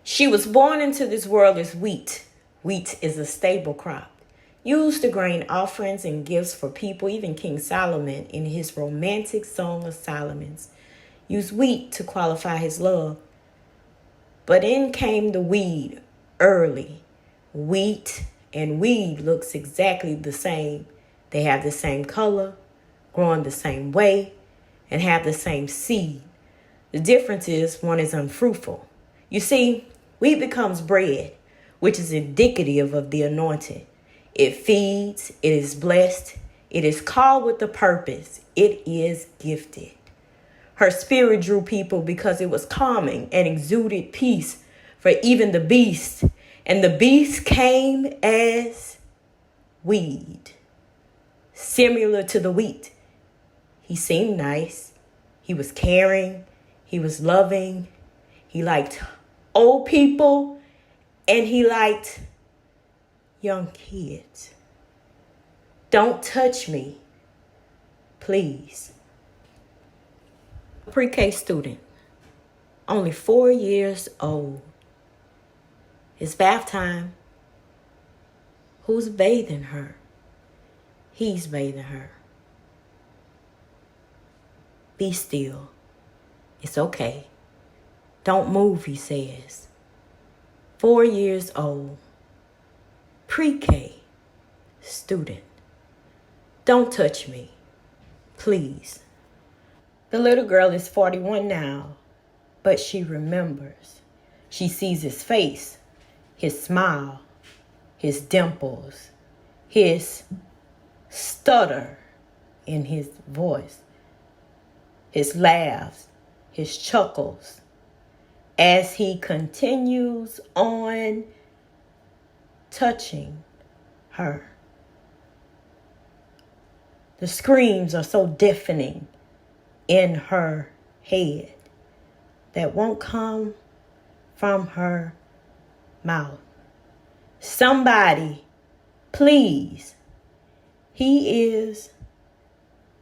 She was born into this world as wheat. Wheat is a stable crop, used to grain offerings and gifts for people. Even King Solomon, in his romantic Song of Solomon's, used wheat to qualify his love. But in came the weed early. Wheat and weed looks exactly the same. They have the same color, growing the same way, and have the same seed. The difference is one is unfruitful. You see, wheat becomes bread, which is indicative of the anointing. It feeds, it is blessed, it is called with a purpose, it is gifted. Her spirit drew people because it was calming and exuded peace for even the beast. And the beast came as weed, similar to the wheat. He seemed nice. He was caring. He was loving. He liked old people. And he liked young kids. Don't touch me, please. Pre-K student, only 4 years old. It's bath time. Who's bathing her? He's bathing her. Be still. It's okay. Don't move, he says. 4 years old. Pre-K student. Don't touch me, please. The little girl is 41 now, but she remembers. She sees his face, his smile, his dimples, his stutter in his voice, his laughs, his chuckles, as he continues on touching her. The screams are so deafening in her head that won't come from her mouth. Somebody, please. He is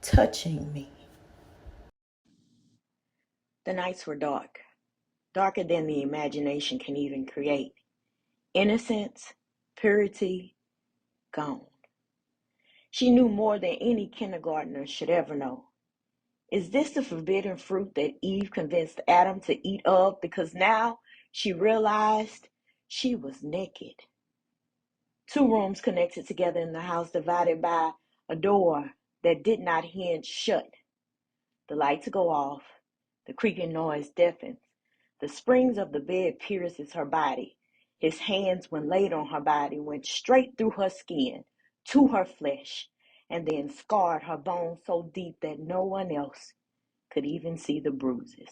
touching me. The nights were dark, darker than the imagination can even create. Innocence, purity, gone. She knew more than any kindergartner should ever know. Is this the forbidden fruit that Eve convinced Adam to eat of? Because now she realized she was naked. 2 rooms connected together in the house, divided by a door that did not hinge shut. The lights go off. The creaking noise deafens. The springs of the bed pierces her body. His hands, when laid on her body, went straight through her skin to her flesh, and then scarred her bones so deep that no one else could even see the bruises.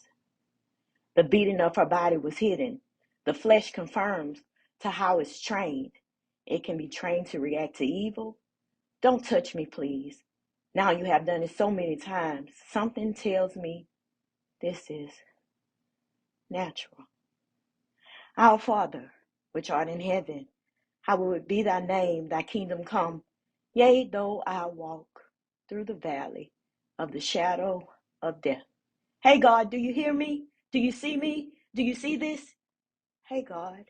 The beating of her body was hidden. The flesh confirms to how it's trained. It can be trained to react to evil. Don't touch me, please. Now you have done it so many times. Something tells me this is natural. Our Father, which art in heaven, hallowed be thy name, thy kingdom come. Yea, though I walk through the valley of the shadow of death. Hey, God, do you hear me? Do you see me? Do you see this? Hey, God.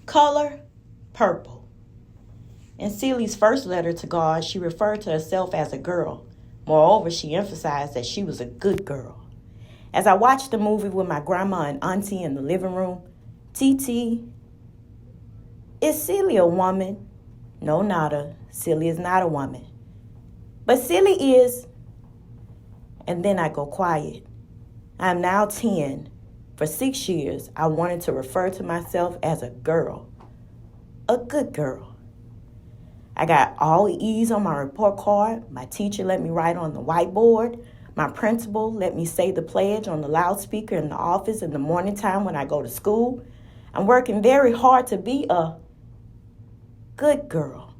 Color, purple. In Celia's first letter to God, she referred to herself as a girl. Moreover, she emphasized that she was a good girl. As I watched the movie with my grandma and auntie in the living room, TT, is Celia a woman? No, nada. Celia is not a woman. But Celia is. And then I go quiet. I'm now 10. For 6 years, I wanted to refer to myself as a girl. A good girl. I got all E's on my report card. My teacher let me write on the whiteboard. My principal let me say the pledge on the loudspeaker in the office in the morning time when I go to school. I'm working very hard to be a good girl.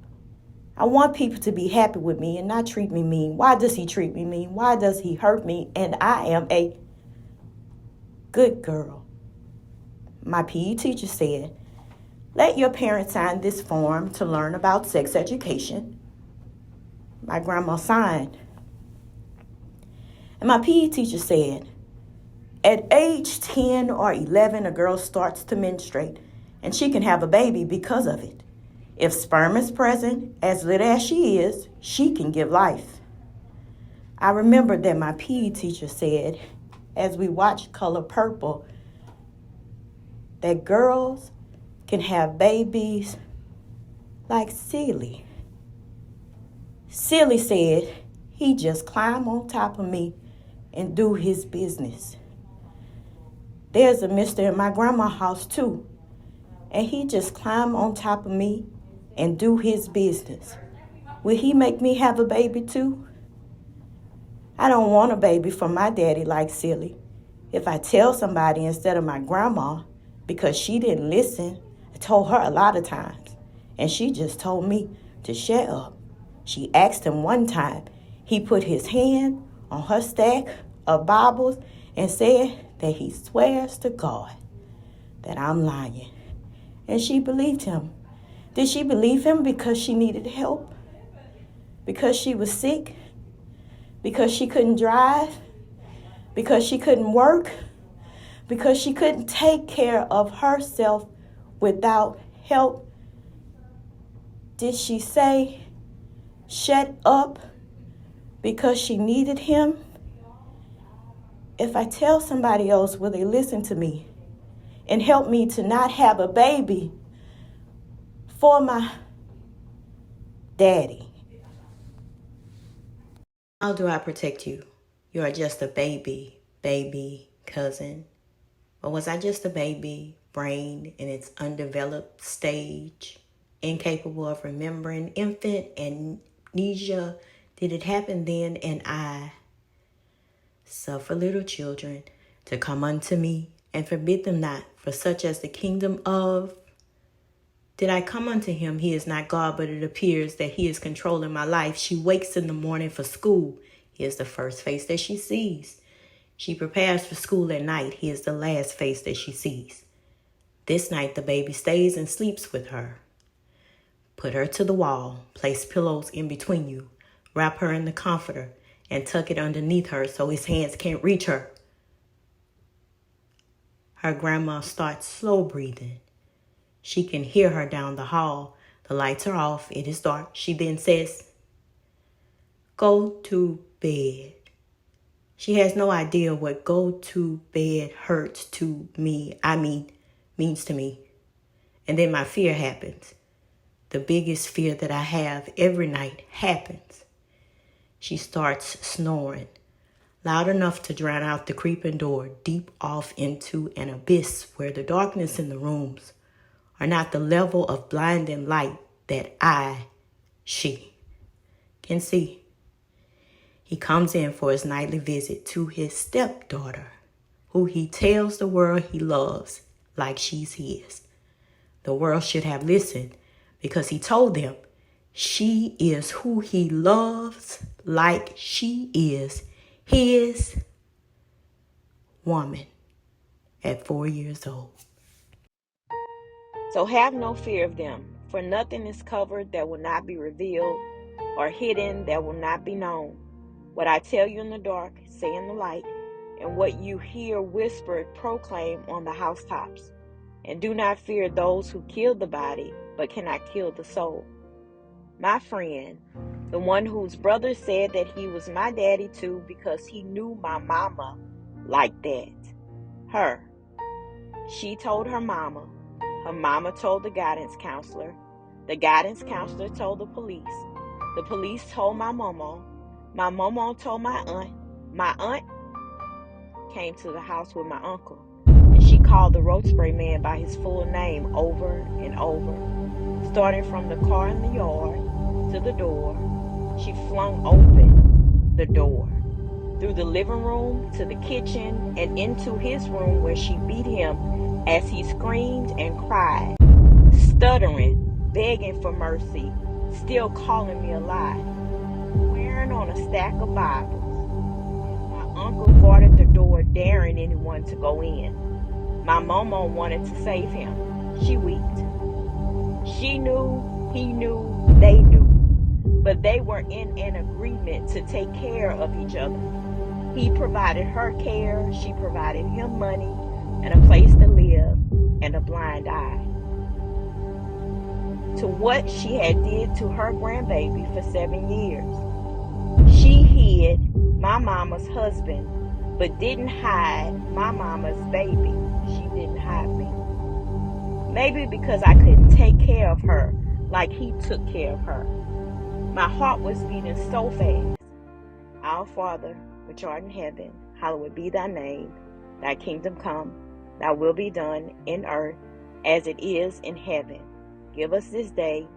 I want people to be happy with me and not treat me mean. Why does he treat me mean? Why does he hurt me? And I am a Good girl. My PE teacher said, let your parents sign this form to learn about sex education. My grandma signed. And my PE teacher said, at age 10 or 11, a girl starts to menstruate, and she can have a baby because of it. If sperm is present, as little as she is, she can give life. I remember that my PE teacher said, as we watched Color Purple, that girls can have babies like Silly. Silly said he just climb on top of me and do his business. There's a mister in my grandma's house too, and he just climb on top of me and do his business. Will he make me have a baby too? I don't want a baby from my daddy like Silly. If I tell somebody instead of my grandma, because she didn't listen, I told her a lot of times, and she just told me to shut up. She asked him one time. He put his hand on her stack of Bibles and said that he swears to God that I'm lying. And she believed him. Did she believe him because she needed help? Because she was sick? Because she couldn't drive? Because she couldn't work? Because she couldn't take care of herself without help? Did she say, shut up, because she needed him? If I tell somebody else, will they listen to me and help me to not have a baby for my daddy? How do I protect you? You are just a baby cousin. Or was I just a baby, brain in its undeveloped stage, incapable of remembering, infant amnesia? Did it happen then, and I suffer little children to come unto me, and forbid them not, for such as the kingdom of... Did I come unto him? He is not God, but it appears that he is controlling my life. She wakes in the morning for school. He is the first face that she sees. She prepares for school at night. He is the last face that she sees. This night, the baby stays and sleeps with her. Put her to the wall. Place pillows in between you. Wrap her in the comforter and tuck it underneath her so his hands can't reach her. Her grandma starts slow breathing. She can hear her down the hall. The lights are off. It is dark. She then says, go to bed. She has no idea what go to bed hurts to me. Means to me. And then my fear happens. The biggest fear that I have every night happens. She starts snoring, loud enough to drown out the creeping door, deep off into an abyss where the darkness in the rooms are not the level of blinding light that she can see. He comes in for his nightly visit to his stepdaughter, who he tells the world he loves like she's his. The world should have listened because he told them she is who he loves like she is his woman at 4 years old. So have no fear of them, for nothing is covered that will not be revealed, or hidden that will not be known. What I tell you in the dark, say in the light, and what you hear whispered, proclaim on the housetops. And do not fear those who kill the body, but cannot kill the soul. My friend, the one whose brother said that he was my daddy too because he knew my mama like that. Her. She told her mama. Her mama told the guidance counselor. The guidance counselor told the police. The police told my mama. My mama told my aunt. My aunt came to the house with my uncle, and she called the road spray man by his full name over and over. Starting from the car in the yard to the door, she flung open the door. Through the living room to the kitchen and into his room, where she beat him as he screamed and cried, stuttering, begging for mercy, still calling me a lie, swearing on a stack of Bibles. My uncle guarded the door before daring anyone to go in. My mama wanted to save him. She wept. She knew, he knew, they knew. But they were in an agreement to take care of each other. He provided her care, she provided him money and a place to live and a blind eye to what she had did to her grandbaby for 7 years. She hid my mama's husband, but didn't hide my mama's baby. She didn't hide me. Maybe because I couldn't take care of her like he took care of her. My heart was beating so fast. Our Father, which art in heaven, hallowed be thy name. Thy kingdom come, thy will be done in earth as it is in heaven. Give us this day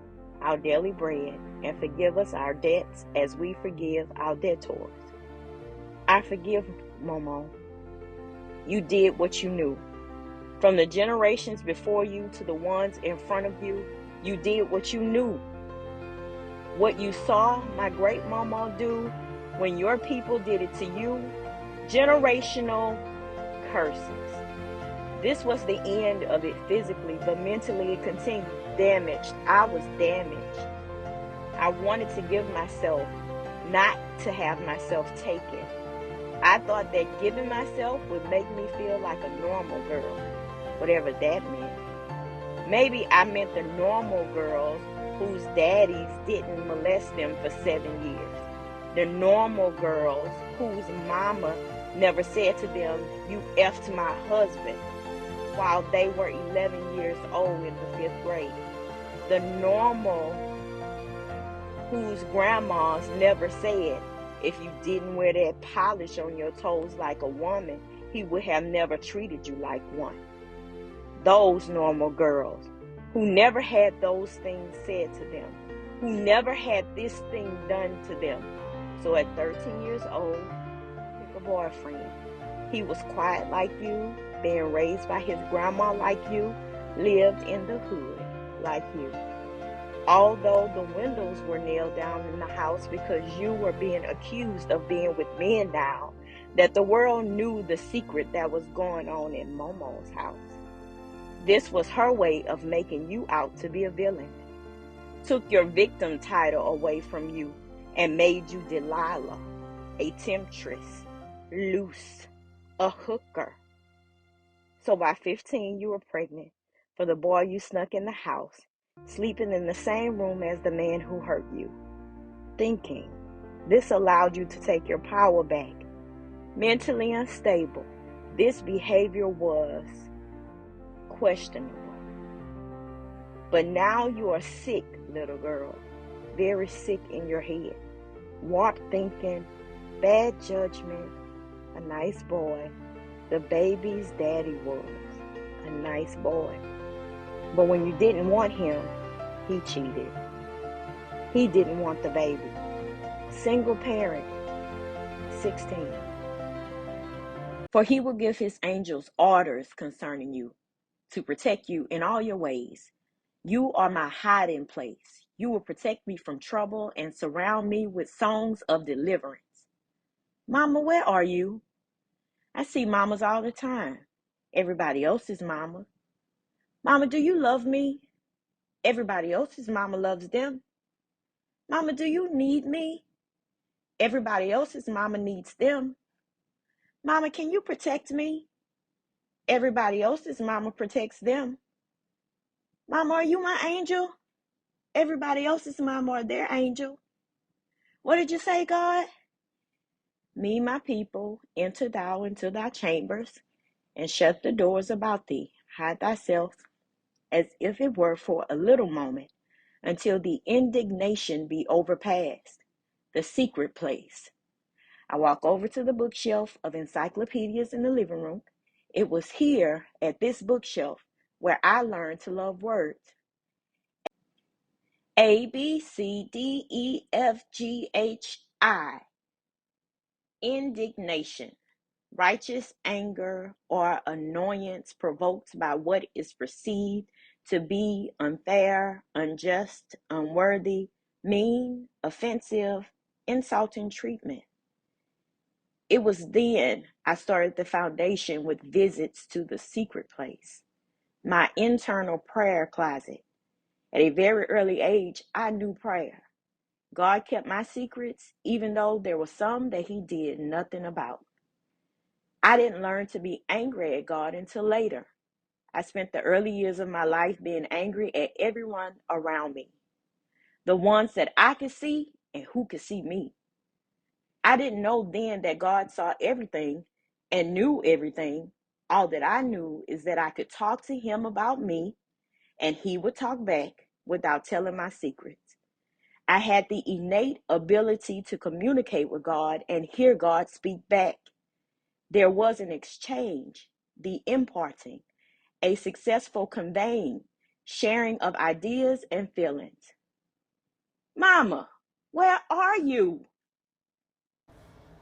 our daily bread, and forgive us our debts as we forgive our debtors. I forgive, Momo. You did what you knew. From the generations before you to the ones in front of you, you did what you knew. What you saw my great Momo do when your people did it to you, generational curses. This was the end of it physically, but mentally it continued. Damaged. I was damaged. I wanted to give myself, not to have myself taken. I thought that giving myself would make me feel like a normal girl, whatever that meant. Maybe I meant the normal girls whose daddies didn't molest them for 7 years. The normal girls whose mama never said to them, "You effed my husband," while they were 11 years old in the 5th grade. The normal whose grandmas never said, "If you didn't wear that polish on your toes like a woman, he would have never treated you like one." Those normal girls who never had those things said to them, who never had this thing done to them. So at 13 years old, pick a boyfriend. He was quiet like you, being raised by his grandma like you, lived in the hood like you. Although the windows were nailed down in the house because you were being accused of being with men now, that the world knew the secret that was going on in Momo's house. This was her way of making you out to be a villain. Took your victim title away from you and made you Delilah, a temptress, loose, a hooker. So by 15, you were pregnant for the boy you snuck in the house, sleeping in the same room as the man who hurt you. Thinking this allowed you to take your power back. Mentally unstable, this behavior was questionable. But now you are sick, little girl, very sick in your head. Warped thinking, bad judgment, a nice boy. The baby's daddy was a nice boy. But when you didn't want him, he cheated. He didn't want the baby. Single parent, 16. For he will give his angels orders concerning you, to protect you in all your ways. You are my hiding place. You will protect me from trouble and surround me with songs of deliverance. Mama, where are you? I see mamas all the time. Everybody else's mama. Mama, do you love me? Everybody else's mama loves them. Mama, do you need me? Everybody else's mama needs them. Mama, can you protect me? Everybody else's mama protects them. Mama, are you my angel? Everybody else's mama are their angel. What did you say, God? Me, my people, enter thou into thy chambers, and shut the doors about thee. Hide thyself, as if it were for a little moment, until the indignation be overpast. The secret place. I walk over to the bookshelf of encyclopedias in the living room. It was here at this bookshelf where I learned to love words. A, B, C, D, E, F, G, H, I. Indignation. Righteous anger or annoyance provoked by what is perceived to be unfair, unjust, unworthy, mean, offensive, insulting treatment. It was then I started the foundation with visits to the secret place, my internal prayer closet. At a very early age, I knew prayer. God kept my secrets, even though there were some that He did nothing about. I didn't learn to be angry at God until later. I spent the early years of my life being angry at everyone around me, the ones that I could see and who could see me. I didn't know then that God saw everything and knew everything. All that I knew is that I could talk to Him about me and He would talk back without telling my secrets. I had the innate ability to communicate with God and hear God speak back. There was an exchange, the imparting, a successful conveying, sharing of ideas and feelings. Mama, where are you?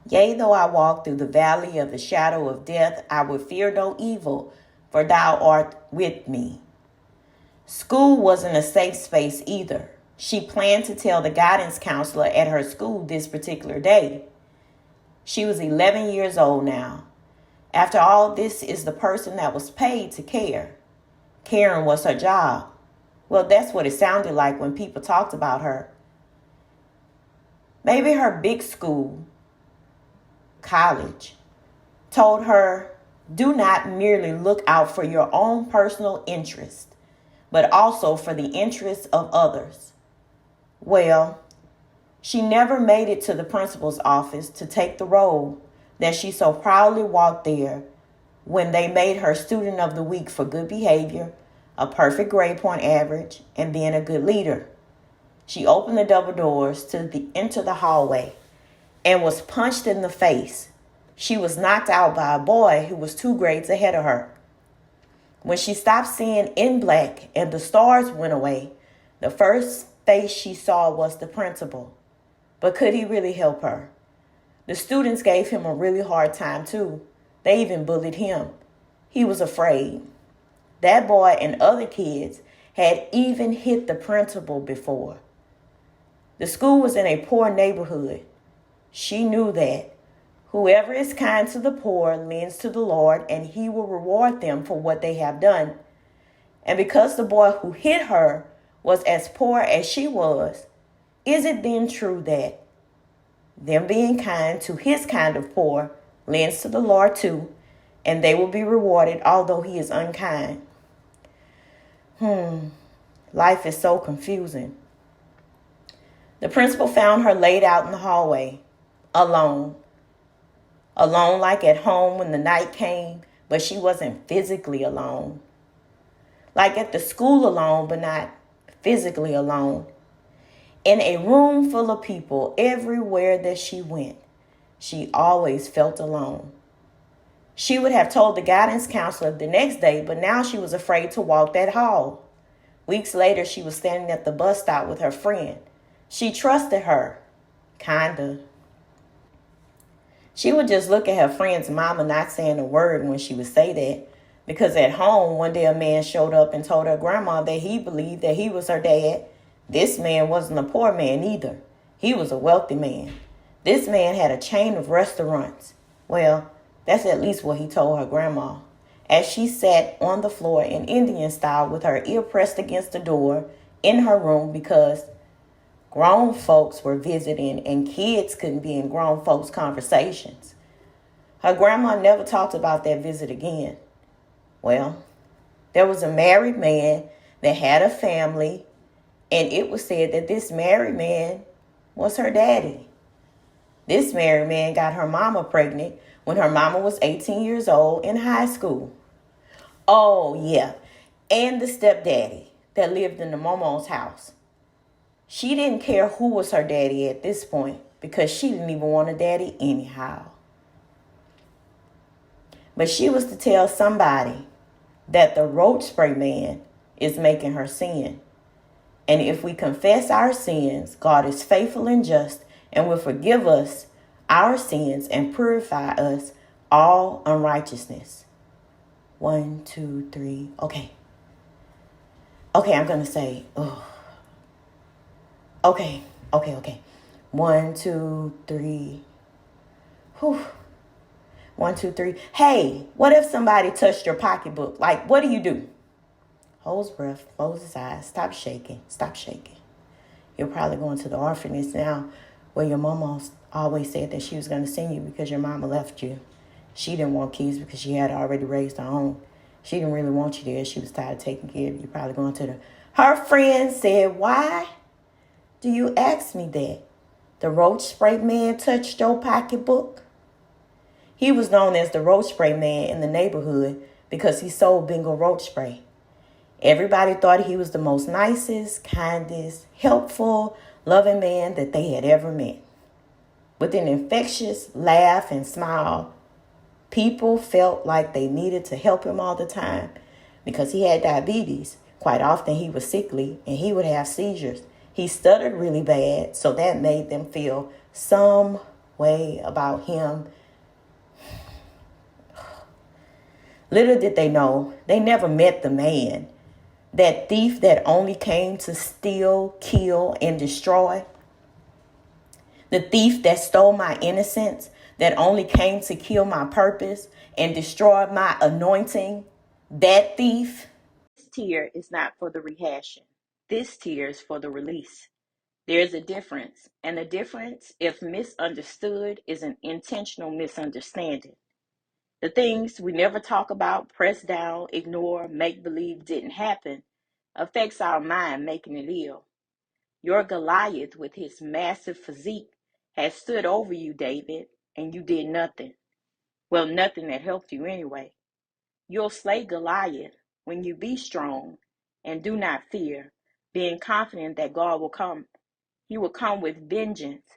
Yea, though I walk through the valley of the shadow of death, I will fear no evil, for thou art with me. School wasn't a safe space either. She planned to tell the guidance counselor at her school this particular day. She was 11 years old now. After all, this is the person that was paid to care. Caring was her job. Well, that's what it sounded like when people talked about her. Maybe her big school, college, told her, do not merely look out for your own personal interest, but also for the interests of others. Well, she never made it to the principal's office to take the role that she so proudly walked there when they made her student of the week for good behavior, a perfect grade point average, and being a good leader. She opened the double doors to enter the hallway and was punched in the face. She was knocked out by a boy who was 2 grades ahead of her. When she stopped seeing in black and the stars went away, the first face she saw was the principal. But could he really help her? The students gave him a really hard time too. They even bullied him. He was afraid. That boy and other kids had even hit the principal before. The school was in a poor neighborhood. She knew that. Whoever is kind to the poor lends to the Lord, and He will reward them for what they have done. And because the boy who hit her was as poor as she was, is it then true that them being kind to his kind of poor lends to the Lord too, and they will be rewarded although He is unkind? Life is so confusing. The principal found her laid out in the hallway, alone. Alone like at home when the night came, but she wasn't physically alone. Like at the school alone, but not physically alone. In a room full of people everywhere that she went, she always felt alone. She would have told the guidance counselor the next day, but now she was afraid to walk that hall. Weeks later, she was standing at the bus stop with her friend. She trusted her, kinda. She would just look at her friend's mama not saying a word when she would say that, because at home one day a man showed up and told her grandma that he believed that he was her dad. This man wasn't a poor man either. He was a wealthy man. This man had a chain of restaurants. Well, that's at least what he told her grandma, as she sat on the floor in Indian style with her ear pressed against the door in her room because grown folks were visiting and kids couldn't be in grown folks' conversations. Her grandma never talked about that visit again. Well, there was a married man that had a family, and it was said that this married man was her daddy. This married man got her mama pregnant when her mama was 18 years old in high school. Oh, yeah, and the stepdaddy that lived in the Momo's house. She didn't care who was her daddy at this point because she didn't even want a daddy anyhow. But she was to tell somebody that the roach spray man is making her sin. And if we confess our sins, God is faithful and just and will forgive us our sins and purify us all unrighteousness. 1, 2, 3. Okay, I'm going to say, Okay. 1, 2, 3. Whew. One, two, three. Hey, what if somebody touched your pocketbook? Like, what do you do? Hold his breath, close his eyes, stop shaking, stop shaking. You're probably going to the orphanage now where your mama always said that she was going to send you because your mama left you. She didn't want kids because she had already raised her own. She didn't really want you there. She was tired of taking care of you. You're probably going to the... Her friend said, why do you ask me that? The roach spray man touched your pocketbook? He was known as the roach spray man in the neighborhood because he sold bingo roach spray. Everybody thought he was the most nicest, kindest, helpful, loving man that they had ever met. With an infectious laugh and smile, people felt like they needed to help him all the time because he had diabetes. Quite often he was sickly and he would have seizures. He stuttered really bad, so that made them feel some way about him. Little did they know, they never met the man. That thief that only came to steal, kill, and destroy. The thief that stole my innocence, that only came to kill my purpose and destroy my anointing. That thief. This tear is not for the rehashing. This tear is for the release. There is a difference, and the difference, if misunderstood, is an intentional misunderstanding. The things we never talk about, press down, ignore, make believe didn't happen, affects our mind, making it ill. Your Goliath, with his massive physique, has stood over you, David, and you did nothing. Well, nothing that helped you anyway. You'll slay Goliath when you be strong and do not fear, being confident that God will come. He will come with vengeance,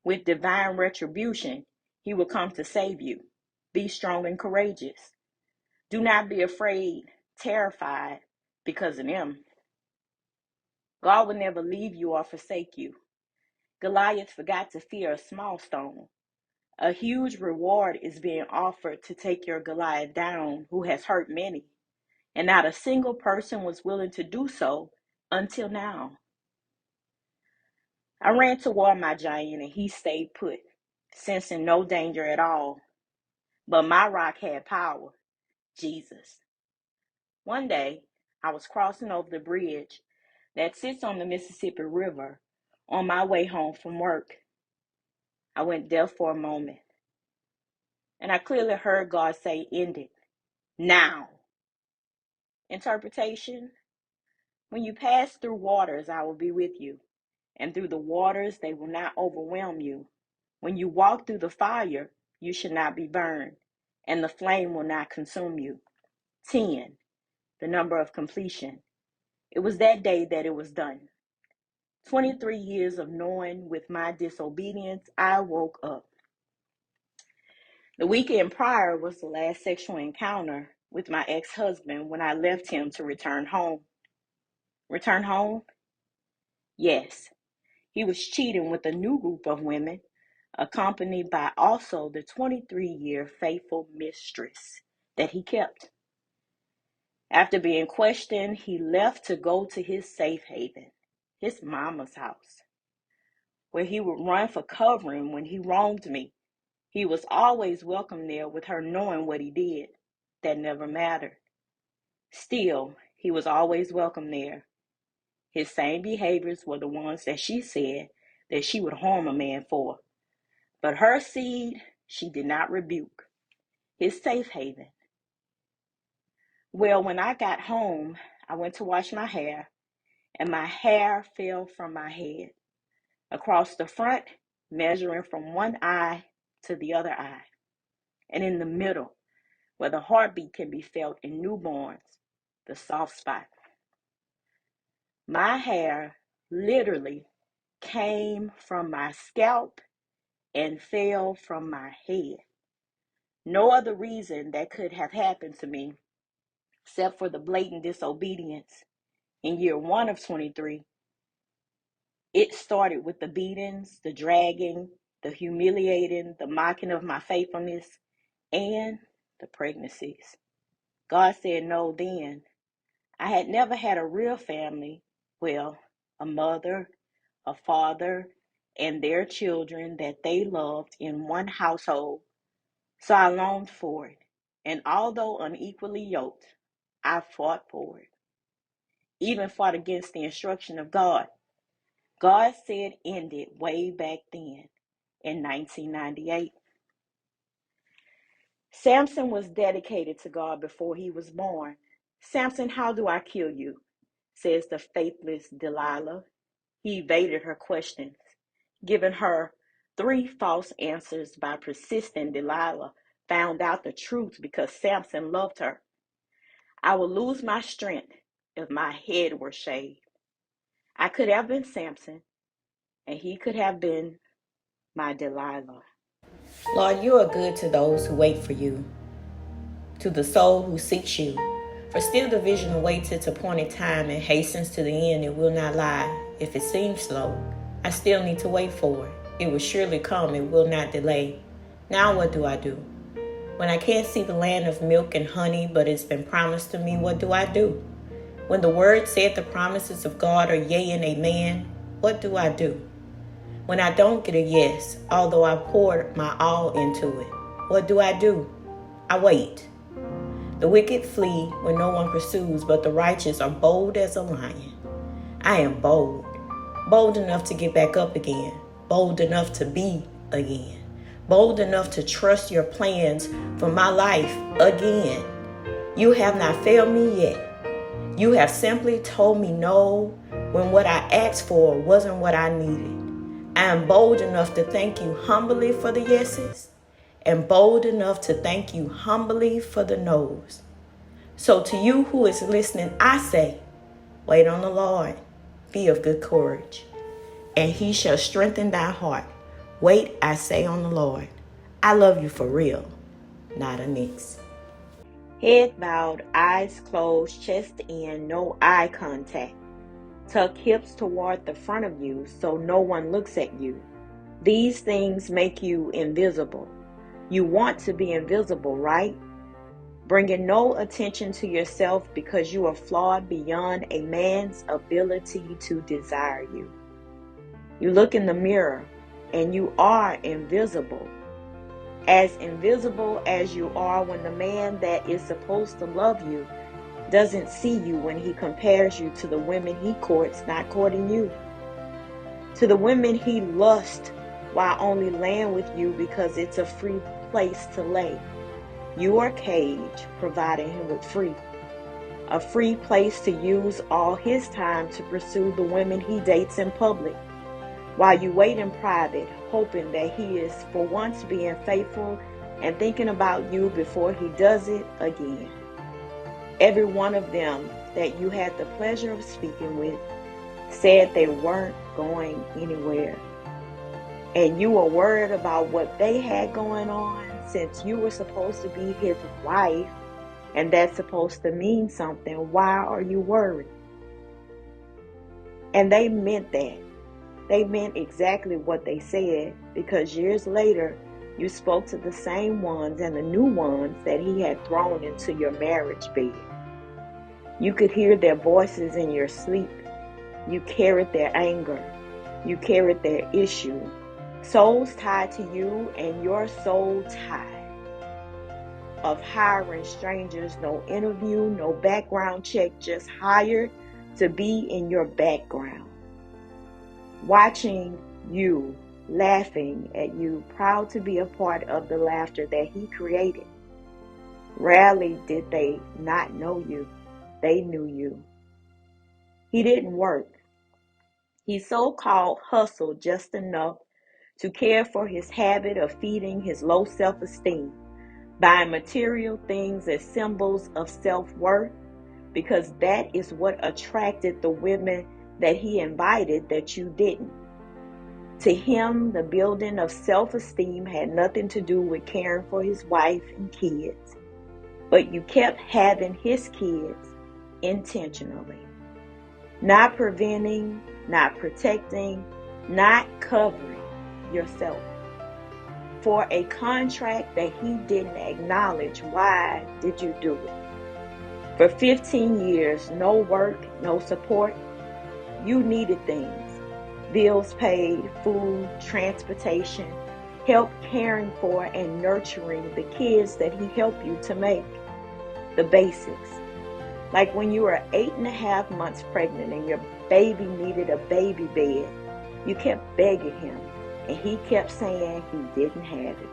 with divine retribution. He will come to save you. Be strong and courageous. Do not be afraid, terrified because of them. God will never leave you or forsake you. Goliath forgot to fear a small stone. A huge reward is being offered to take your Goliath down, who has hurt many, and not a single person was willing to do so until now. I ran toward my giant and he stayed put, sensing no danger at all. But my rock had power, Jesus. One day, I was crossing over the bridge that sits on the Mississippi River on my way home from work. I went deaf for a moment, and I clearly heard God say, "End it. Now." Interpretation: when you pass through waters, I will be with you, and through the waters, they will not overwhelm you. When you walk through the fire, you should not be burned, and the flame will not consume you. 10, the number of completion. It was that day that it was done. 23 years of knowing with my disobedience, I woke up. The weekend prior was the last sexual encounter with my ex-husband when I left him to return home. Return home? Yes. He was cheating with a new group of women, accompanied by also the 23-year faithful mistress that he kept. After being questioned, he left to go to his safe haven, his mama's house, where he would run for covering when he wronged me. He was always welcome there with her knowing what he did. That never mattered. Still, he was always welcome there. His same behaviors were the ones that she said that she would harm a man for. But her seed, she did not rebuke. His safe haven. Well, when I got home, I went to wash my hair, and my hair fell from my head, across the front, measuring from one eye to the other eye, and in the middle, where the heartbeat can be felt in newborns, the soft spot. My hair literally came from my scalp and fell from my head. No other reason that could have happened to me except for the blatant disobedience. In year 1 of 23, it started with the beatings, the dragging, the humiliating, the mocking of my faithfulness, and the pregnancies. God said no then. I had never had a real family, well, a mother, a father, and their children that they loved in one household. So I longed for it, and although unequally yoked, I fought for it, even fought against the instruction of God. God said end it way back then in 1998. Samson was dedicated to God before he was born. Samson, how do I kill you? Says the faithless Delilah. He evaded her questions, giving her 3 false answers. By persistent, Delilah found out the truth because Samson loved her. I would lose my strength if my head were shaved. I could have been Samson, and he could have been my Delilah. Lord, you are good to those who wait for you, to the soul who seeks you. For still the vision awaits its appointed time and hastens to the end and will not lie. If it seems slow, I still need to wait for it. It will surely come, it will not delay. Now what do I do? When I can't see the land of milk and honey, but it's been promised to me, what do I do? When the word said the promises of God are yea and amen, what do I do? When I don't get a yes, although I poured my all into it, what do I do? I wait. The wicked flee when no one pursues, but the righteous are bold as a lion. I am bold, bold enough to get back up again, bold enough to be again, bold enough to trust your plans for my life again. You have not failed me yet. You have simply told me no when what I asked for wasn't what I needed. I am bold enough to thank you humbly for the yeses, and bold enough to thank you humbly for the no's. So to you who is listening, I say, wait on the Lord, be of good courage, and he shall strengthen thy heart. Wait, I say, on the Lord. I love you for real, not a mix. Head bowed, eyes closed, chest in, no eye contact. Tuck hips toward the front of you so no one looks at you. These things make you invisible. You want to be invisible, right? Bringing no attention to yourself because you are flawed beyond a man's ability to desire you. You look in the mirror and you are invisible. As invisible as you are when the man that is supposed to love you doesn't see you when he compares you to the women he courts not courting you. To the women he lusts while only laying with you because it's a free place to lay. You are cage, providing him with free. A free place to use all his time to pursue the women he dates in public. While you wait in private, hoping that he is for once being faithful and thinking about you before he does it again. Every one of them that you had the pleasure of speaking with said they weren't going anywhere. And you were worried about what they had going on since you were supposed to be his wife and that's supposed to mean something. Why are you worried? And they meant that. They meant exactly what they said, because years later you spoke to the same ones and the new ones that he had thrown into your marriage bed. You could hear their voices in your sleep. You carried their anger. You carried their issue. Souls tied to you and your soul tied. Of hiring strangers, no interview, no background check, just hired to be in your background. Watching you, laughing at you, proud to be a part of the laughter that he created. Rarely did they not know you. They knew you. He didn't work. He so-called hustled just enough to care for his habit of feeding his low self-esteem, buying material things as symbols of self-worth, because that is what attracted the women that he invited that you didn't. To him, the building of self-esteem had nothing to do with caring for his wife and kids, but you kept having his kids intentionally. Not preventing, not protecting, not covering yourself. For a contract that he didn't acknowledge, why did you do it? For 15 years, no work, no support. You needed things. Bills paid, food, transportation. Help caring for and nurturing the kids that he helped you to make. The basics. Like when you were 8.5 months pregnant and your baby needed a baby bed, you kept begging him and he kept saying he didn't have it.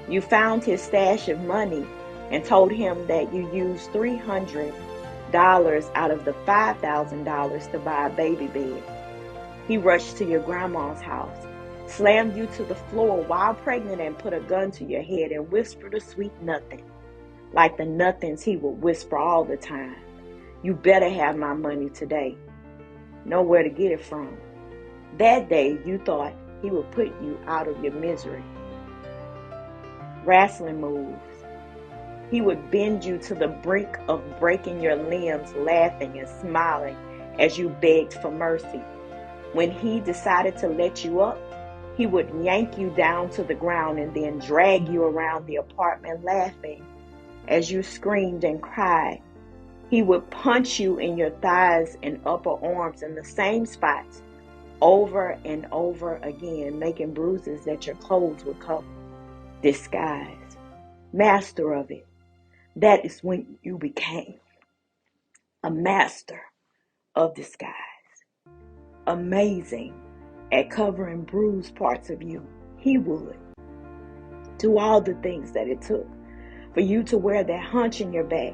You found his stash of money and told him that you used $300 out of the $5,000 to buy a baby bed. He rushed to your grandma's house, slammed you to the floor while pregnant and put a gun to your head and whispered a sweet nothing, like the nothings he would whisper all the time. You better have my money today. Know where to get it from. That day you thought he would put you out of your misery. Wrestling moves. He would bend you to the brink of breaking your limbs, laughing and smiling as you begged for mercy. When he decided to let you up, he would yank you down to the ground and then drag you around the apartment laughing as you screamed and cried. He would punch you in your thighs and upper arms in the same spots over and over again, making bruises that your clothes would cover. Disguise. Master of it. That is when you became a master of disguise. Amazing at covering bruised parts of you. He would do all the things that it took for you to wear that hunch in your back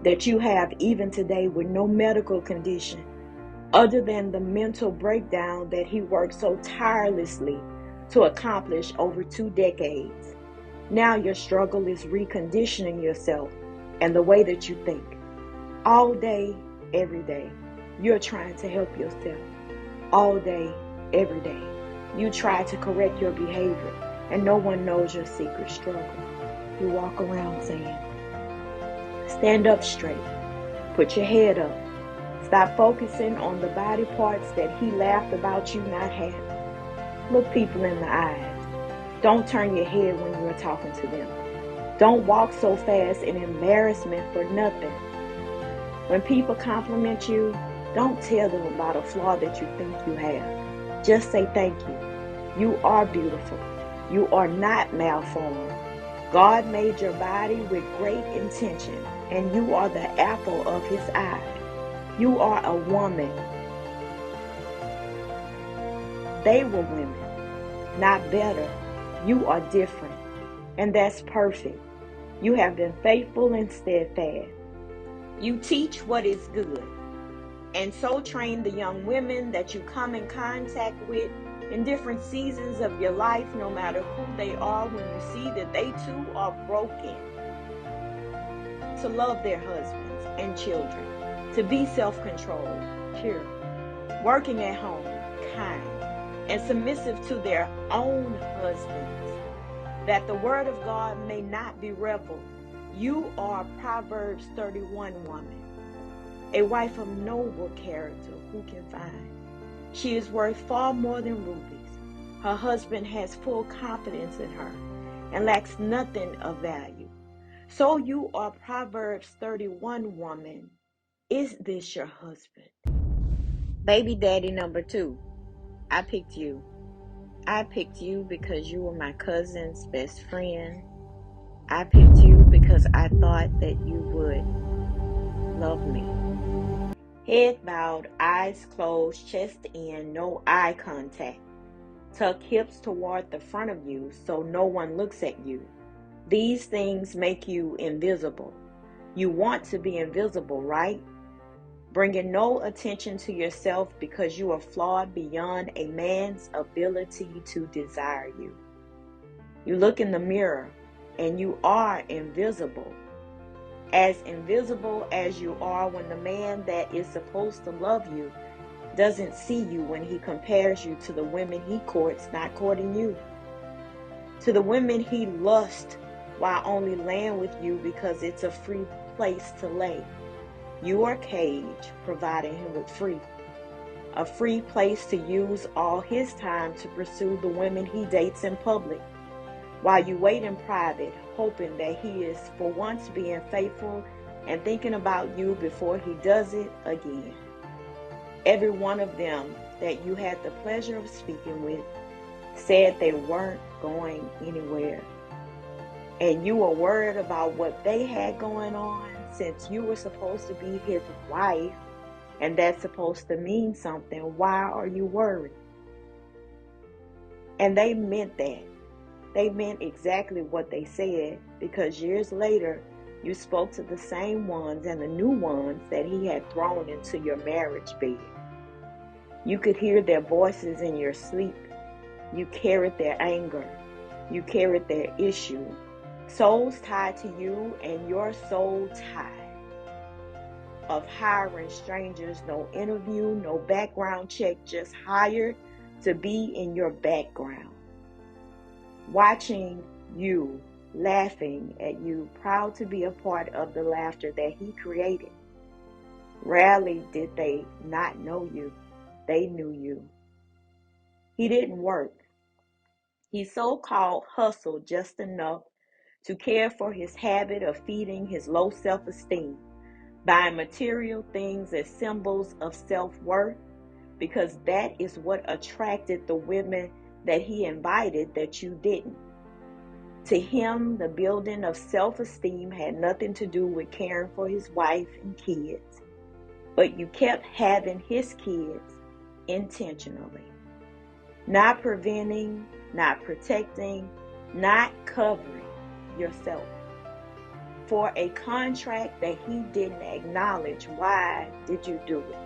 that you have even today with no medical condition other than the mental breakdown that he worked so tirelessly to accomplish over 2 decades. Now your struggle is reconditioning yourself and the way that you think. All day, every day, you're trying to help yourself. All day, every day, you try to correct your behavior and no one knows your secret struggle. You walk around saying, stand up straight, put your head up, stop focusing on the body parts that he laughed about you not having. Look people in the eyes. Don't turn your head when you're talking to them. Don't walk so fast in embarrassment for nothing. When people compliment you, don't tell them about a flaw that you think you have. Just say thank you. You are beautiful. You are not malformed. God made your body with great intention, and you are the apple of his eye. You are a woman. They were women, not better. You are different, and that's perfect. You have been faithful and steadfast. You teach what is good, and so train the young women that you come in contact with in different seasons of your life, no matter who they are, when you see that they too are broken, to love their husbands and children, to be self-controlled, pure, working at home, kind, and submissive to their own husbands, that the word of God may not be reveled. You are Proverbs 31 woman, a wife of noble character who can find. She is worth far more than rubies. Her husband has full confidence in her and lacks nothing of value. So you are Proverbs 31 woman. Is this your husband? Baby daddy number 2. I picked you. I picked you because you were my cousin's best friend. I picked you because I thought that you would love me. Head bowed, eyes closed, chest in, no eye contact. Tuck hips toward the front of you so no one looks at you. These things make you invisible. You want to be invisible, right? Bringing no attention to yourself because you are flawed beyond a man's ability to desire you. You look in the mirror and you are invisible. As invisible as you are when the man that is supposed to love you doesn't see you when he compares you to the women he courts not courting you. To the women he lusts while only laying with you because it's a free place to lay. You are cage, providing him with free. A free place to use all his time to pursue the women he dates in public, while you wait in private, hoping that he is for once being faithful and thinking about you before he does it again. Every one of them that you had the pleasure of speaking with said they weren't going anywhere. And you were worried about what they had going on, since you were supposed to be his wife, and that's supposed to mean something. Why are you worried? And they meant that. They meant exactly what they said, because years later, you spoke to the same ones and the new ones that he had thrown into your marriage bed. You could hear their voices in your sleep. You carried their anger. You carried their issue. Souls tied to you, and your soul tied. Of hiring strangers, no interview, no background check, just hired to be in your background. Watching you, laughing at you, proud to be a part of the laughter that he created. Rarely did they not know you. They knew you. He didn't work. He so-called hustled just enough to care for his habit of feeding his low self-esteem, buying material things as symbols of self-worth, because that is what attracted the women that he invited that you didn't. To him, the building of self-esteem had nothing to do with caring for his wife and kids, but you kept having his kids intentionally. Not preventing, not protecting, not covering yourself for a contract that he didn't acknowledge. Why did you do it?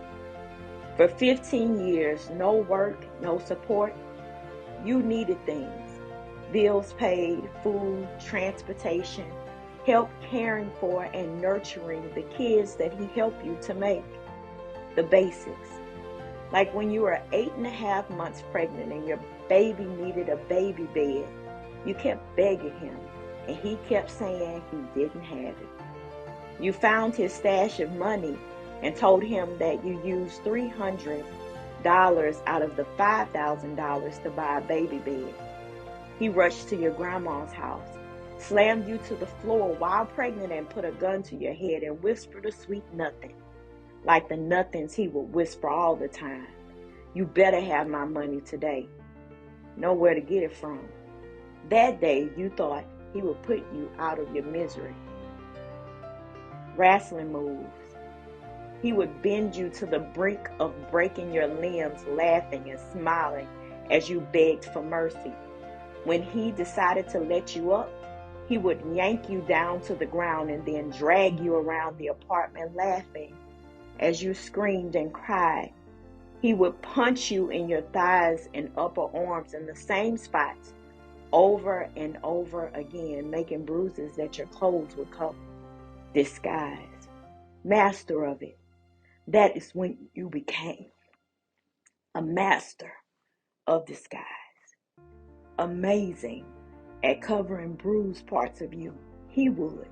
For 15 years, no work, no support. You needed things. Bills paid, food, transportation, help caring for and nurturing the kids that he helped you to make. The basics. Like when you were 8.5 months pregnant and your baby needed a baby bed, you kept begging him, and he kept saying he didn't have it. You found his stash of money and told him that you used $300 out of the $5,000 to buy a baby bed. He rushed to your grandma's house, slammed you to the floor while pregnant, and put a gun to your head and whispered a sweet nothing, like the nothings he would whisper all the time. You better have my money today. Nowhere to get it from. That day, you thought he would put you out of your misery. Wrestling moves. He would bend you to the brink of breaking your limbs, laughing and smiling as you begged for mercy. When he decided to let you up, he would yank you down to the ground and then drag you around the apartment laughing as you screamed and cried. He would punch you in your thighs and upper arms in the same spots over and over again, making bruises that your clothes would cover. Disguise. Master of it. That is when you became a master of disguise. Amazing at covering bruised parts of you. He would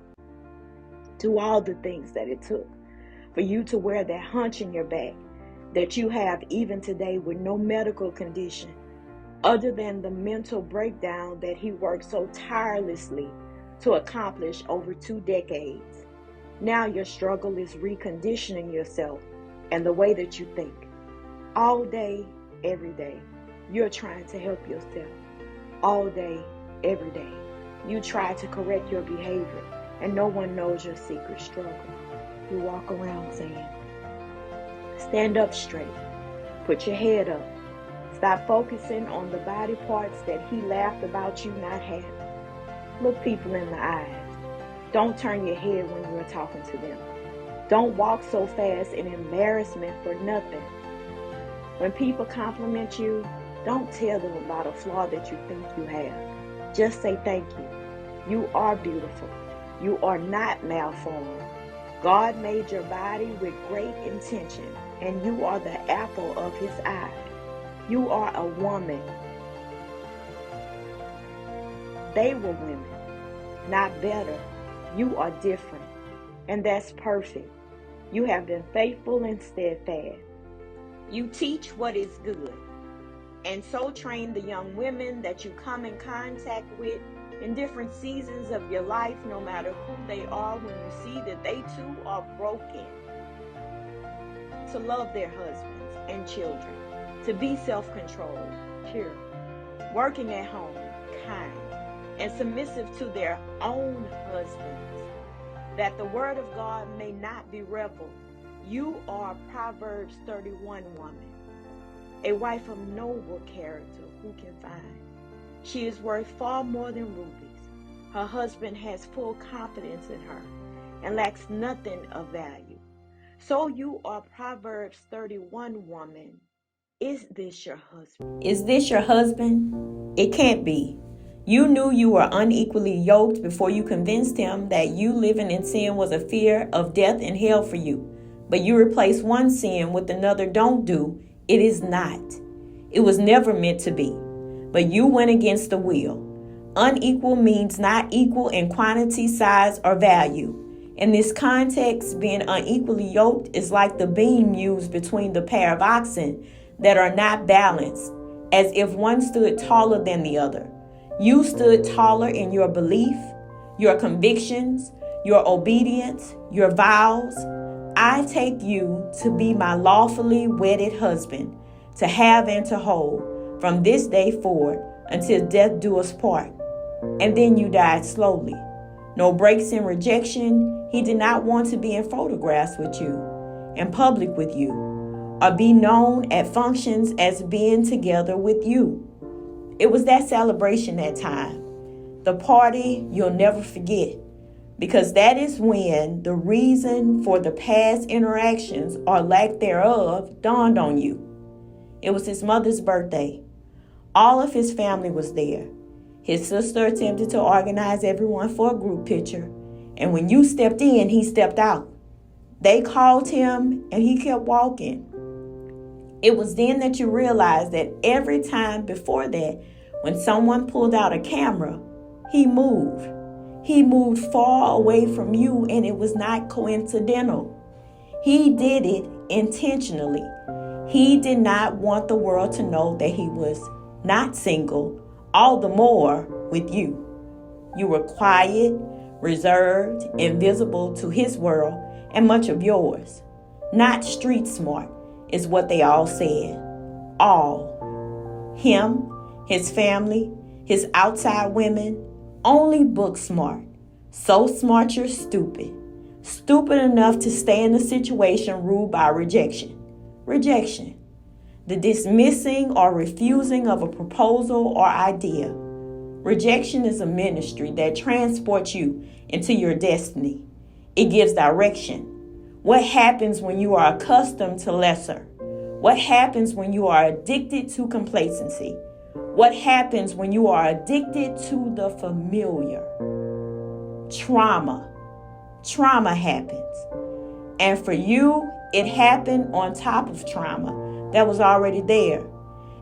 do all the things that it took for you to wear that hunch in your back that you have even today with no medical condition other than the mental breakdown that he worked so tirelessly to accomplish over 2 decades. Now your struggle is reconditioning yourself and the way that you think. All day, every day, you're trying to help yourself. All day, every day, you try to correct your behavior, and no one knows your secret struggle. You walk around saying, stand up straight, put your head up, stop focusing on the body parts that he laughed about you not having. Look people in the eyes. Don't turn your head when you're talking to them. Don't walk so fast in embarrassment for nothing. When people compliment you, don't tell them about a flaw that you think you have. Just say thank you. You are beautiful. You are not malformed. God made your body with great intention, and you are the apple of his eye. You are a woman. They were women, not better. You are different, and that's perfect. You have been faithful and steadfast. You teach what is good, and so train the young women that you come in contact with in different seasons of your life, no matter who they are, when you see that they too are broken, to love their husbands and children, to be self-controlled, pure, working at home, kind, and submissive to their own husbands, that the word of God may not be reviled. You are a Proverbs 31 woman, a wife of noble character who can find. She is worth far more than rubies. Her husband has full confidence in her and lacks nothing of value. So you are Proverbs 31 woman. Is this your husband? Is this your husband? It can't be. You knew you were unequally yoked before you convinced him that you living in sin was a fear of death and hell for you. But you replace one sin with another don't do. It is not. It was never meant to be. But you went against the will. Unequal means not equal in quantity, size, or value. In this context, being unequally yoked is like the beam used between the pair of oxen that are not balanced, as if one stood taller than the other. You stood taller in your belief, your convictions, your obedience, your vows. I take you to be my lawfully wedded husband, to have and to hold, from this day forward until death do us part. And then you died slowly. No breaks in rejection. He did not want to be in photographs with you, in public with you, or be known at functions as being together with you. It was that celebration that time, the party you'll never forget, because that is when the reason for the past interactions or lack thereof dawned on you. It was his mother's birthday. All of his family was there. His sister attempted to organize everyone for a group picture, and when you stepped in, he stepped out. They called him, and he kept walking. It was then that you realized that every time before that, when someone pulled out a camera, he moved. He moved far away from you, and it was not coincidental. He did it intentionally. He did not want the world to know that he was not single, all the more with you. You were quiet, reserved, invisible to his world and much of yours. Not street smart is what they all said. All. Him, his family, his outside women, only book smart. So smart you're stupid. Stupid enough to stay in a situation ruled by rejection. Rejection. The dismissing or refusing of a proposal or idea. Rejection is a ministry that transports you into your destiny. It gives direction. What happens when you are accustomed to lesser? What happens when you are addicted to complacency? What happens when you are addicted to the familiar? Trauma. Trauma happens. And for you, it happened on top of trauma that was already there.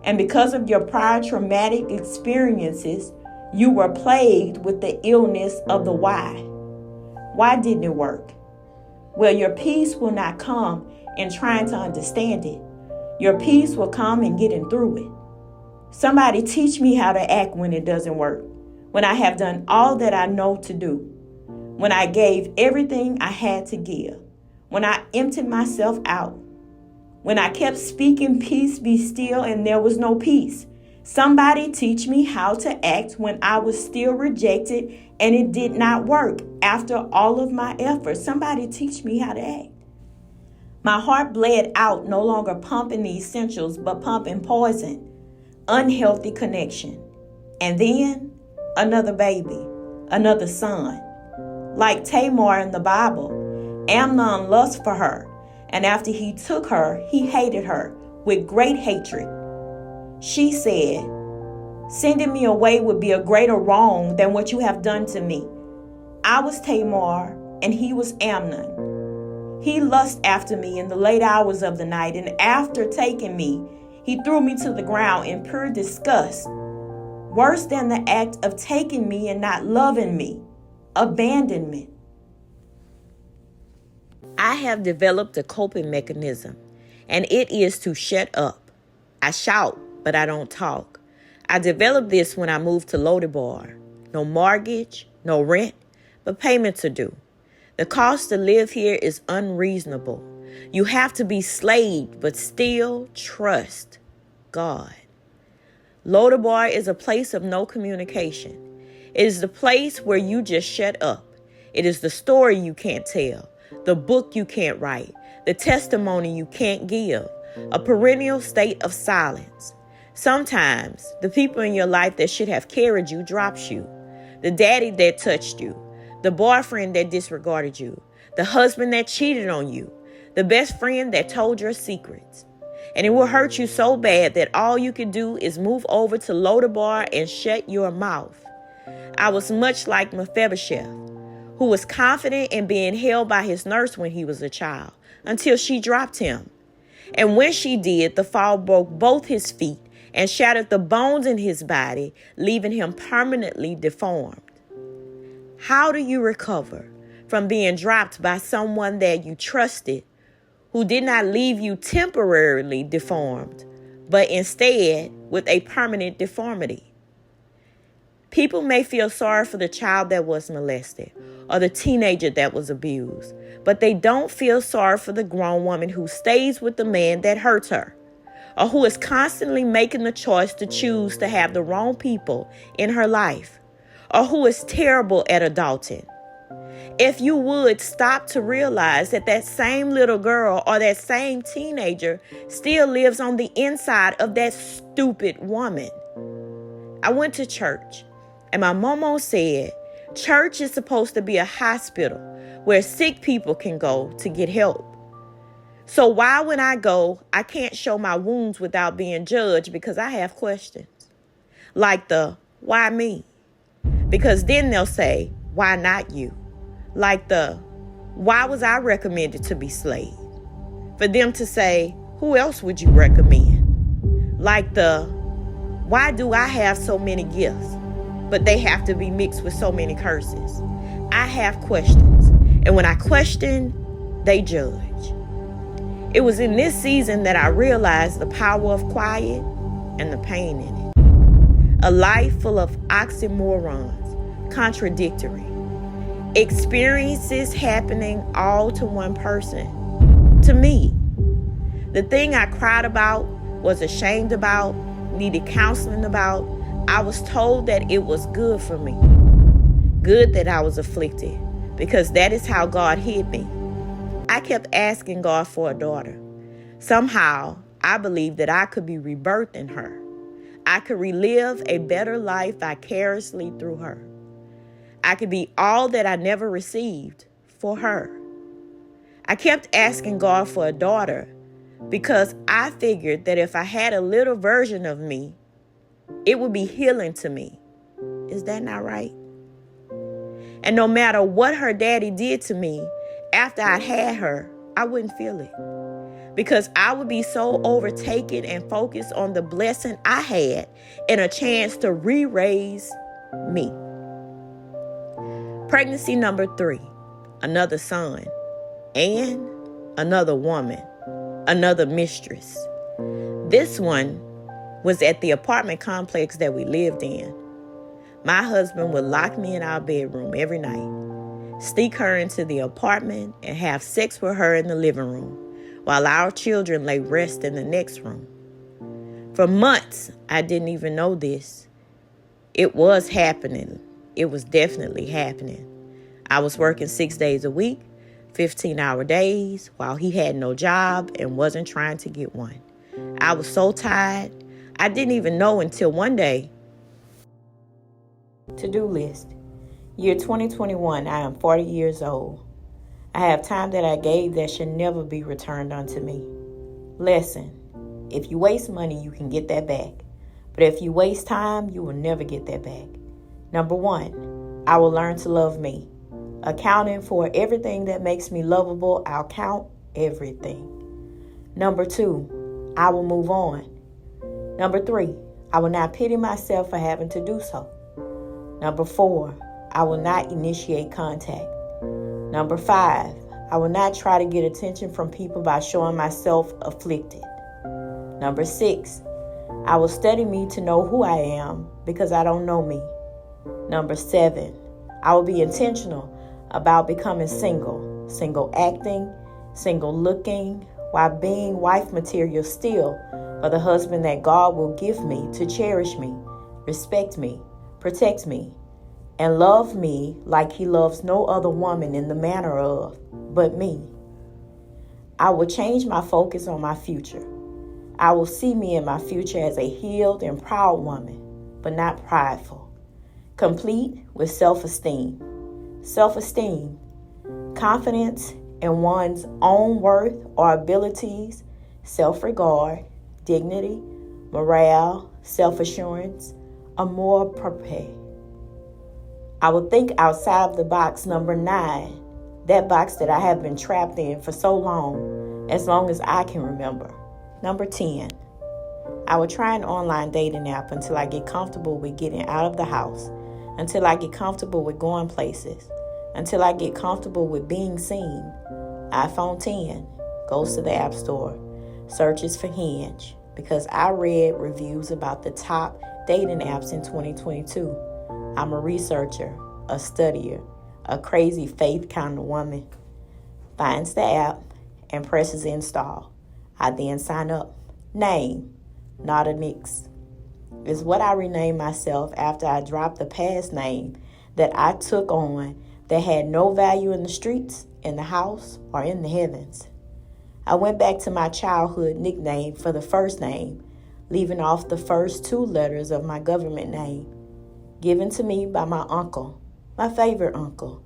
And because of your prior traumatic experiences, you were plagued with the illness of the why. Why didn't it work? Well, your peace will not come in trying to understand it. Your peace will come in getting through it. Somebody teach me how to act when it doesn't work, when I have done all that I know to do, when I gave everything I had to give, when I emptied myself out, when I kept speaking peace be still and there was no peace. Somebody teach me how to act when I was still rejected and it did not work after all of my efforts. Somebody teach me how to act. My heart bled out, no longer pumping the essentials, but pumping poison, unhealthy connection. And then another baby, another son. Like Tamar in the Bible, Amnon lust for her. And after he took her, he hated her with great hatred. She said, sending me away would be a greater wrong than what you have done to me. I was Tamar and he was Amnon. He lust after me in the late hours of the night, and after taking me, he threw me to the ground in pure disgust. Worse than the act of taking me and not loving me, abandonment. I have developed a coping mechanism, and it is to shut up. I shout, but I don't talk. I developed this when I moved to Lodebar. No mortgage, no rent, but payments are due. The cost to live here is unreasonable. You have to be slaved, but still trust God. Lodabar is a place of no communication. It is the place where you just shut up. It is the story you can't tell, the book you can't write, the testimony you can't give, a perennial state of silence. Sometimes the people in your life that should have carried you drops you. The daddy that touched you, the boyfriend that disregarded you, the husband that cheated on you, the best friend that told your secrets. And it will hurt you so bad that all you can do is move over to Lodabar and shut your mouth. I was much like Mephibosheth, who was confident in being held by his nurse when he was a child, until she dropped him. And when she did, the fall broke both his feet and shattered the bones in his body, leaving him permanently deformed. How do you recover from being dropped by someone that you trusted, who did not leave you temporarily deformed, but instead with a permanent deformity? People may feel sorry for the child that was molested or the teenager that was abused, but they don't feel sorry for the grown woman who stays with the man that hurts her, or who is constantly making the choice to choose to have the wrong people in her life, or who is terrible at adulting. If you would stop to realize that that same little girl or that same teenager still lives on the inside of that stupid woman. I went to church, and my mama said, church is supposed to be a hospital where sick people can go to get help. So why when I go, I can't show my wounds without being judged because I have questions? Like the, why me? Because then they'll say, why not you? Like the, why was I recommended to be slayed? For them to say, who else would you recommend? Like the, why do I have so many gifts, but they have to be mixed with so many curses? I have questions. And when I question, they judge. It was in this season that I realized the power of quiet and the pain in it. A life full of oxymorons, contradictory. Experiences happening all to one person. To me. The thing I cried about, was ashamed about, needed counseling about, I was told that it was good for me. Good that I was afflicted, because that is how God hid me. I kept asking God for a daughter. Somehow, I believed that I could be rebirthed in her. I could relive a better life vicariously through her. I could be all that I never received for her. I kept asking God for a daughter because I figured that if I had a little version of me, it would be healing to me. Is that not right? And no matter what her daddy did to me, after I had her, I wouldn't feel it. Because I would be so overtaken and focused on the blessing I had and a chance to re-raise me. Pregnancy number 3, another son, and another woman, another mistress. This one was at the apartment complex that we lived in. My husband would lock me in our bedroom every night, sneak her into the apartment, and have sex with her in the living room, while our children lay rest in the next room. For months, I didn't even know this. It was happening. It was definitely happening. I was working 6 days a week, 15-hour days, while he had no job and wasn't trying to get one. I was so tired, I didn't even know until one day. To-do list. Year 2021, I am 40 years old. I have time that I gave that should never be returned unto me. Lesson. If you waste money, you can get that back. But if you waste time, you will never get that back. Number 1, I will learn to love me. Accounting for everything that makes me lovable, I'll count everything. Number 2, I will move on. Number 3, I will not pity myself for having to do so. Number 4, I will not initiate contact. Number 5, I will not try to get attention from people by showing myself afflicted. Number 6, I will study me to know who I am because I don't know me. Number 7, I will be intentional about becoming single acting, single looking, while being wife material still, for the husband that God will give me to cherish me, respect me, protect me, and love me like he loves no other woman in the manner of but me. I will change my focus on my future. I will see me in my future as a healed and proud woman, but not prideful, complete with self-esteem. Self-esteem, confidence in one's own worth or abilities, self-regard, dignity, morale, self-assurance, amour propre. I will think outside of the box number 9, that box that I have been trapped in for so long as I can remember. Number 10, I will try an online dating app until I get comfortable with getting out of the house, until I get comfortable with going places, until I get comfortable with being seen. iPhone 10 goes to the App Store, searches for Hinge, because I read reviews about the top dating apps in 2022. I'm a researcher, a studier, a crazy faith kind of woman. Finds the app and presses install. I then sign up. Name, not a Nix, is what I renamed myself after I dropped the past name that I took on that had no value in the streets, in the house, or in the heavens. I went back to my childhood nickname for the first name, leaving off the first 2 letters of my government name, given to me by my uncle, my favorite uncle,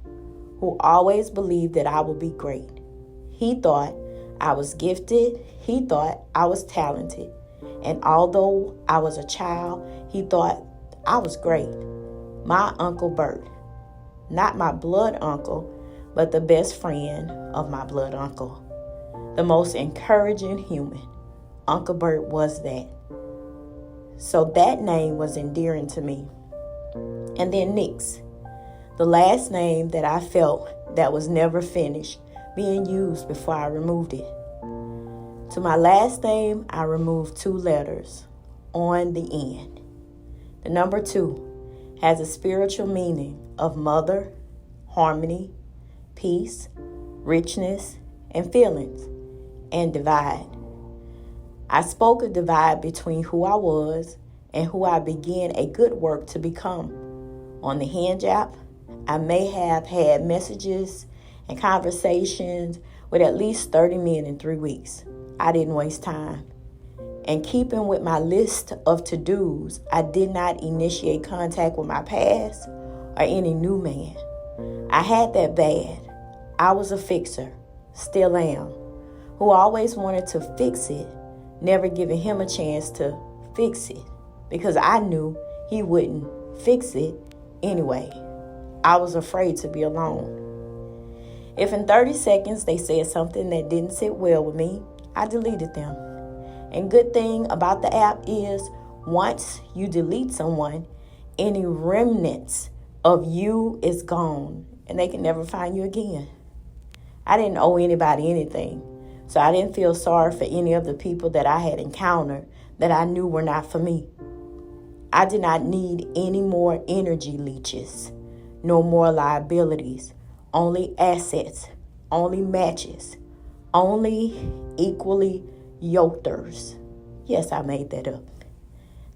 who always believed that I would be great. He thought I was gifted. He thought I was talented. And although I was a child, he thought I was great. My Uncle Bert, not my blood uncle, but the best friend of my blood uncle. The most encouraging human. Uncle Bert was that. So that name was endearing to me. And then Nix, the last name that I felt that was never finished being used before I removed it. To my last name, I removed 2 letters on the end. The number 2 has a spiritual meaning of mother, harmony, peace, richness, and feelings, and divide. I spoke a divide between who I was and who I began a good work to become. On the Hinge app, I may have had messages and conversations with at least 30 men in 3 weeks. I didn't waste time. And keeping with my list of to-dos, I did not initiate contact with my past or any new man. I had that bad. I was a fixer, still am, who always wanted to fix it, never giving him a chance to fix it because I knew he wouldn't fix it anyway. I was afraid to be alone. If in 30 seconds they said something that didn't sit well with me, I deleted them. And good thing about the app is once you delete someone, any remnants of you is gone and they can never find you again. I didn't owe anybody anything, so I didn't feel sorry for any of the people that I had encountered that I knew were not for me. I did not need any more energy leeches, no more liabilities, only assets, only matches, only equally yokers. Yes, I made that up.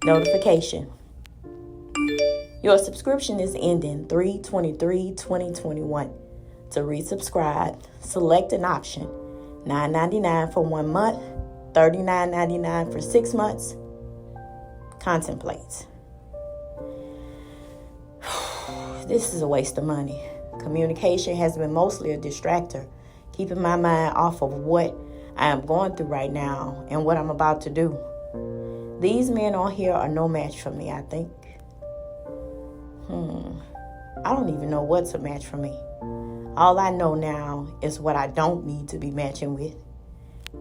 Notification. Your subscription is ending 3/23/2021. To resubscribe, select an option. $9.99 for 1 month, $39.99 for 6 months. Contemplate. This is a waste of money. Communication has been mostly a distractor, keeping my mind off of what I am going through right now and what I'm about to do. These men on here are no match for me, I think. I don't even know what's a match for me. All I know now is what I don't need to be matching with.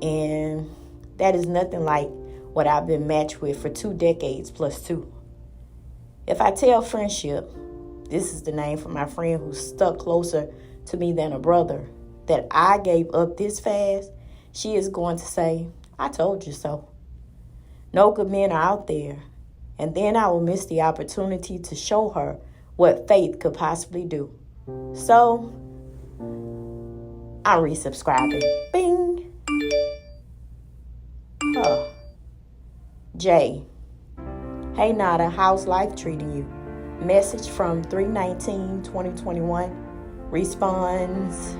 And that is nothing like what I've been matched with for 2 decades plus 2. If I tell friendship, this is the name for my friend who stuck closer to me than a brother, that I gave up this fast, she is going to say, I told you so. No good men are out there. And then I will miss the opportunity to show her what faith could possibly do. So, I'm resubscribing. Bing! J. Hey Nada, how's life treating you? Message from 3/19/2021. Responds